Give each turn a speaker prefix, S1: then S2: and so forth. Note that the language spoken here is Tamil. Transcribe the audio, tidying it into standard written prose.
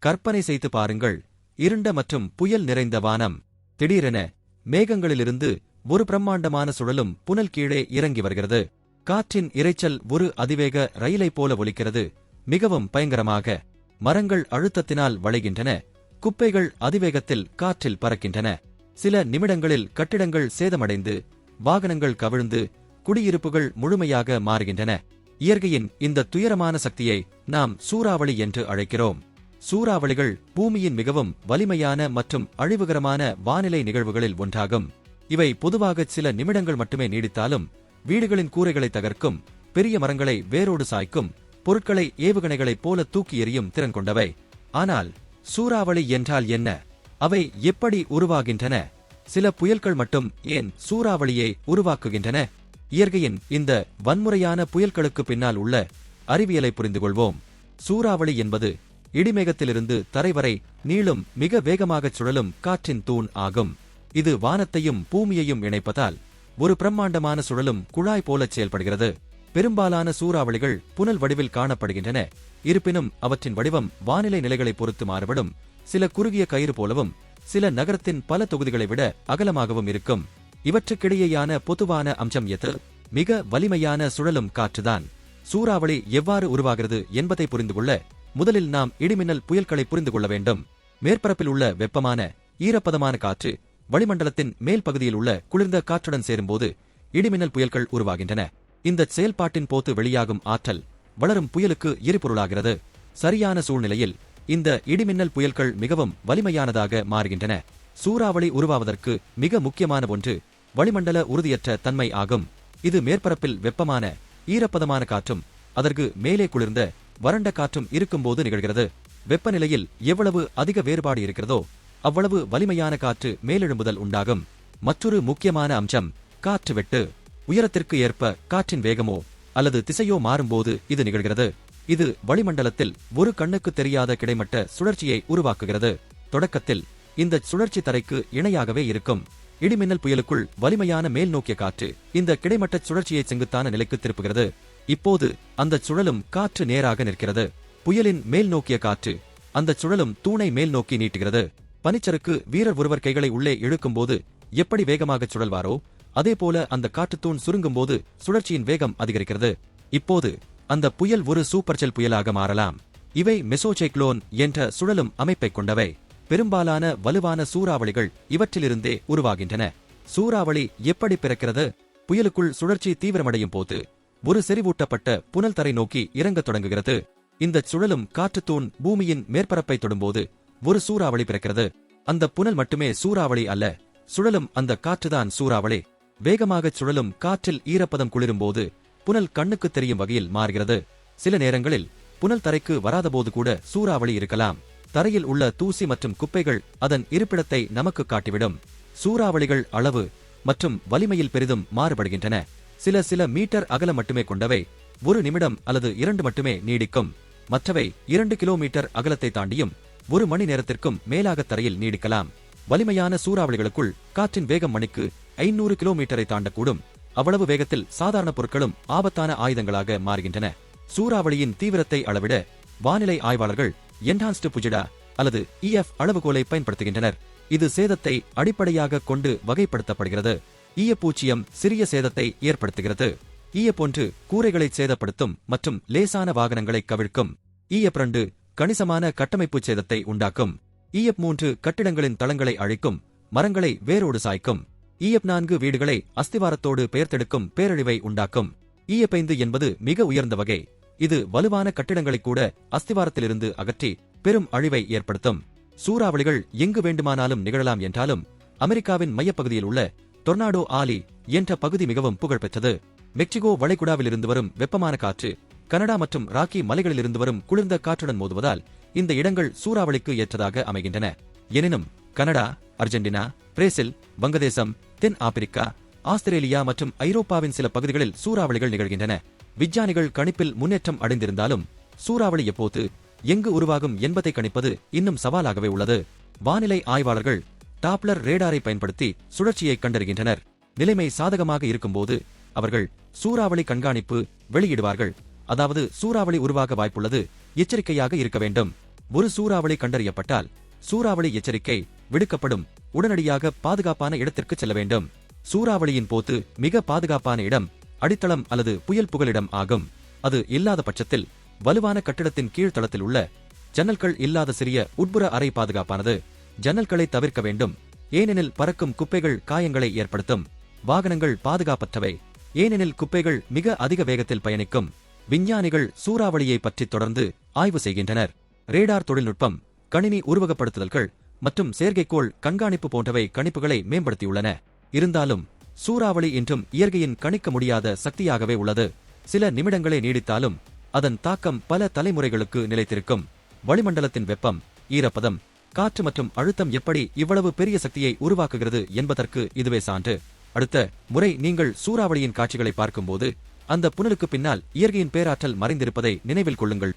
S1: கற்பனை செய்து பாருங்கள், இருண்ட மற்றும் புயல் நிறைந்த வானம். திடீரென மேகங்களிலிருந்து ஒரு பிரம்மாண்டமான சுழலும் புனல் கீழே இறங்கி வருகிறது. காற்றின் இரைச்சல் ஒரு அதிவேக ரயிலைப் போல ஒலிக்கிறது, மிகவும் பயங்கரமாக. மரங்கள் அழுத்தத்தினால் வளைகின்றன, குப்பைகள் அதிவேகத்தில் காற்றில் பறக்கின்றன. சில நிமிடங்களில் கட்டிடங்கள் சேதமடைந்து, வாகனங்கள் கவிழ்ந்து, குடியிருப்புகள் முழுமையாக மாறுகின்றன. இயற்கையின் இந்த துயரமான சக்தியை நாம் சூறாவளி என்று அழைக்கிறோம். சூறாவளிகள் பூமியின் மிகவும் வலிமையான மற்றும் அழிவுகரமான வானிலை நிகழ்வுகளில் ஒன்றாகும். இவை பொதுவாக சில நிமிடங்கள் மட்டுமே நீடித்தாலும் வீடுகளின் கூரைகளை தகர்க்கும், பெரிய மரங்களை வேரோடு சாய்க்கும், பொருட்களை ஏவுகணைகளைப் போல தூக்கி எறியும் திறன் கொண்டவை. ஆனால் சூறாவளி என்றால் என்ன? அவை எப்படி உருவாகின்றன? சில புயல்கள் மட்டும் ஏன் சூறாவளியை உருவாக்குகின்றன? இயற்கையின் இந்த வன்முறையான புயல்களுக்கு பின்னால் உள்ள அறிவியலை புரிந்துகொள்வோம். சூறாவளி என்பது இடிமேகத்திலிருந்து தரைவரை நீளும் மிக வேகமாகச் சுழலும் காற்றின் தூண் ஆகும். இது வானத்தையும் பூமியையும் இணைப்பதால் ஒரு பிரம்மாண்டமான சுழலும் குழாய் போலச் செயல்படுகிறது. பெரும்பாலான சூறாவளிகள் புனல் வடிவில் காணப்படுகின்றன. இருப்பினும் அவற்றின் வடிவம் வானிலை நிலைகளை பொறுத்து மாறுபடும். சில குறுகிய கயிறு போலவும், சில நகரத்தின் பல தொகுதிகளை விட அகலமாகவும் இருக்கும். இவற்றுக்கிடையேயான பொதுவான அம்சம் எது? மிக வலிமையான சுழலும் காற்றுதான். சூறாவளி எவ்வாறு உருவாகிறது என்பதை புரிந்துகொள்ள முதலில் நாம் இடிமின்னல் புயல்களை புரிந்து கொள்ள வேண்டும். மேற்பரப்பில் உள்ள வெப்பமான ஈரப்பதமான காற்று வளிமண்டலத்தின் மேல் பகுதியில் உள்ள குளிர்ந்த காற்றுடன் சேரும்போது இடிமின்னல் புயல்கள் உருவாகின்றன. இந்த செயல்பாட்டின் போது வெளியாகும் ஆற்றல் வளரும் புயலுக்கு எரிபொருளாகிறது. சரியான சூழ்நிலையில் இந்த இடிமின்னல் புயல்கள் மிகவும் வலிமையானதாக மாறுகின்றன. சூறாவளி உருவாவதற்கு மிக முக்கியமான ஒன்று வளிமண்டல உறுதியற்ற தன்மை ஆகும். இது மேற்பரப்பில் வெப்பமான ஈரப்பதமான காற்றும் அதற்கு மேலே குளிர்ந்த வறண்ட காற்றும் இருக்கும்போது நிகழ்கிறது. வெப்பநிலையில் எவ்வளவு அதிக வேறுபாடு இருக்கிறதோ அவ்வளவு வலிமையான காற்று மேலெழும்புதல் உண்டாகும். மற்றொரு முக்கியமான அம்சம் காற்று வெட்டு. உயரத்திற்கு ஏற்ப காற்றின் வேகமோ அல்லது திசையோ மாறும்போது இது நிகழ்கிறது. இது வளிமண்டலத்தில் ஒரு கண்ணுக்கு தெரியாத கிடைமட்ட சுழற்சியை உருவாக்குகிறது. தொடக்கத்தில் இந்த சுழற்சி தரைக்கு இணையாகவே இருக்கும். இடிமின்னல் புயலுக்குள் வலிமையான மேல் நோக்கிய காற்று இந்த கிடைமட்ட சுழற்சியை செங்குத்தான நிலைக்கு திருப்புகிறது. இப்போது அந்த சுழலும் காற்று நேராக நிற்கிறது. புயலின் மேல் நோக்கிய காற்று அந்த சுழலும் தூணை மேல் நோக்கி நீட்டுகிறது. பனிச்சறுக்கு வீரர் ஒருவர் கைகளை உள்ளே இழுக்கும்போது எப்படி வேகமாக சுழல்வாரோ அதேபோல அந்த காற்றுத்தூண் சுருங்கும்போது சுழற்சியின் வேகம் அதிகரிக்கிறது. இப்போது அந்த புயல் ஒரு சூப்பர்செல் புயலாக மாறலாம். இவை மெசோசைக்ளோன் என்ற சுழலும் அமைப்பை கொண்டவை. பெரும்பாலான வலுவான சூறாவளிகள் இவற்றிலிருந்தே உருவாகின்றன. சூறாவளி எப்படி பிறக்கிறது? புயலுக்குள் சுழற்சி தீவிரமடையும் போது ஒரு செறிவூட்டப்பட்ட புனல் தரை நோக்கி இறங்கத் தொடங்குகிறது. இந்த சுழலும் காற்றுத்தூண் பூமியின் மேற்பரப்பை தொடும்போது ஒரு சூறாவளி பிறக்கிறது. அந்த புனல் மட்டுமே சூறாவளி அல்ல, சுழலும் அந்த காற்றுதான் சூறாவளி. வேகமாக சுழலும் காற்றில் ஈரப்பதம் குளிரும்போது புனல் கண்ணுக்கு தெரியும் வகையில் மாறுகிறது. சில நேரங்களில் புனல் தரைக்கு வராதபோது கூட சூறாவளி இருக்கலாம். தரையில் உள்ள தூசி மற்றும் குப்பைகள் அதன் இருப்பிடத்தை நமக்கு காட்டிவிடும். சூறாவளிகள் அளவு மற்றும் வலிமையில் பெரிதும் மாறுபடுகின்றன. சில மீட்டர் அகலம் மட்டுமே கொண்டவை 1 நிமிடம் அல்லது 2 மட்டுமே நீடிக்கும். மற்றவை 2 கிலோமீட்டர் அகலத்தை தாண்டியும் 1 மணி நேரத்திற்கும் மேலாக தரையில் நீடிக்கலாம். வலிமையான சூறாவளிகளுக்குள் காற்றின் வேகம் மணிக்கு 500 கிலோமீட்டரை தாண்டக்கூடும். அவ்வளவு வேகத்தில் சாதாரண பொருட்களும் ஆபத்தான ஆயுதங்களாக மாறுகின்றன. சூறாவளியின் தீவிரத்தை அளவிட வானிலை ஆய்வாளர்கள் என்ஹான்ஸ்டு புஜிடா அல்லது EF அளவுகோலை பயன்படுத்துகின்றனர். இது சேதத்தை அடிப்படையாக கொண்டு வகைப்படுத்தப்படுகிறது. ஈயப்பூச்சியம் சிறிய சேதத்தை ஏற்படுத்துகிறது. ஈயப்பொன்று கூரைகளை சேதப்படுத்தும் மற்றும் லேசான வாகனங்களை கவிழ்க்கும். ஈயப்2 கணிசமான கட்டமைப்பு சேதத்தை உண்டாக்கும். ஈயப்3 கட்டிடங்களின் தளங்களை அழிக்கும், மரங்களை வேரோடு சாய்க்கும். ஈயப்4 வீடுகளை அஸ்திவாரத்தோடு பெயர்த்தெடுக்கும் பேரழிவை உண்டாக்கும். ஈயப்5 என்பது மிக உயர்ந்த வகை. இது வலுவான கட்டிடங்களை கூட அஸ்திவாரத்திலிருந்து அகற்றி பெரும் அழிவை ஏற்படுத்தும். சூறாவளிகள் எங்கு வேண்டுமானாலும் நிகழலாம் என்றாலும் அமெரிக்காவின் மையப்பகுதியில் உள்ள டொர்னாடோ ஆலி என்ற பகுதி மிகவும் புகழ்பெற்றது. மெக்சிகோ வளைகுடாவிலிருந்து வரும் வெப்பமான காற்று கனடா மற்றும் ராக்கி மலைகளிலிருந்து வரும் குளிர்ந்த காற்றுடன் மோதுவதால் இந்த இடங்கள் சூறாவளிக்கு ஏற்றதாக அமைகின்றன. எனினும் கனடா, அர்ஜென்டினா, பிரேசில், வங்கதேசம், தென் ஆப்பிரிக்கா, ஆஸ்திரேலியா மற்றும் ஐரோப்பாவின் சில பகுதிகளில் சூறாவளிகள் நிகழ்கின்றன. விஞ்ஞானிகள் கணிப்பில் முன்னேற்றம் அடைந்திருந்தாலும் சூறாவளி எப்போது எங்கு உருவாகும் என்பதை கணிப்பது இன்னும் சவாலாகவே உள்ளது. வானிலை ஆய்வாளர்கள் டாப்ளர் ரேடாரை பயன்படுத்தி சுழற்சியை கண்டறிகின்றனர். நிலைமை சாதகமாக இருக்கும்போது அவர்கள் சூறாவளி கண்காணிப்பு வெளியிடுவார்கள். அதாவது சூறாவளி உருவாக வாய்ப்புள்ளது, எச்சரிக்கையாக இருக்க வேண்டும். ஒரு சூறாவளி கண்டறியப்பட்டால் சூறாவளி எச்சரிக்கை விடுக்கப்படும். உடனடியாக பாதுகாப்பான இடத்திற்கு செல்ல வேண்டும். சூறாவளியின் போது மிக பாதுகாப்பான இடம் அடித்தளம் அல்லது புயல் புகலிடம் ஆகும். அது இல்லாத பட்சத்தில் வலுவான கட்டிடத்தின் கீழ்த்தளத்தில் உள்ள ஜன்னல்கள் இல்லாத சிறிய உட்புற அறை பாதுகாப்பானது. ஜன்னல்களை தவிர்க்க வேண்டும், ஏனெனில் பறக்கும் குப்பைகள் காயங்களை ஏற்படுத்தும். வாகனங்கள் பாதுகாப்பற்றவை, ஏனெனில் குப்பைகள் மிக அதிக வேகத்தில் பயணிக்கும். விஞ்ஞானிகள் சூறாவளியை பற்றி தொடர்ந்து ஆய்வு செய்கின்றனர். ரேடார் தொழில்நுட்பம், கணினி உருவகப்படுத்துதல்கள் மற்றும் செயற்கைக்கோள் கண்காணிப்பு போன்றவை கணிப்புகளை மேம்படுத்தியுள்ளன. இருந்தாலும் சூறாவளி இன்றும் இயற்கையின் கணிக்க முடியாத சக்தியாகவே உள்ளது. சில நிமிடங்களே நீடித்தாலும் அதன் தாக்கம் பல தலைமுறைகளுக்கு நிலைத்திருக்கும். வளிமண்டலத்தின் வெப்பம், ஈரப்பதம், காற்று மற்றும் அழுத்தம் எப்படி இவ்வளவு பெரிய சக்தியை உருவாக்குகிறது என்பதற்கு இதுவே சான்று. அடுத்த முறை நீங்கள் சூறாவளியின் காட்சிகளை பார்க்கும்போது அந்த புனலுக்கு பின்னால் இயற்கையின் பேராற்றல் மறைந்திருப்பதை நினைவில் கொள்ளுங்கள்.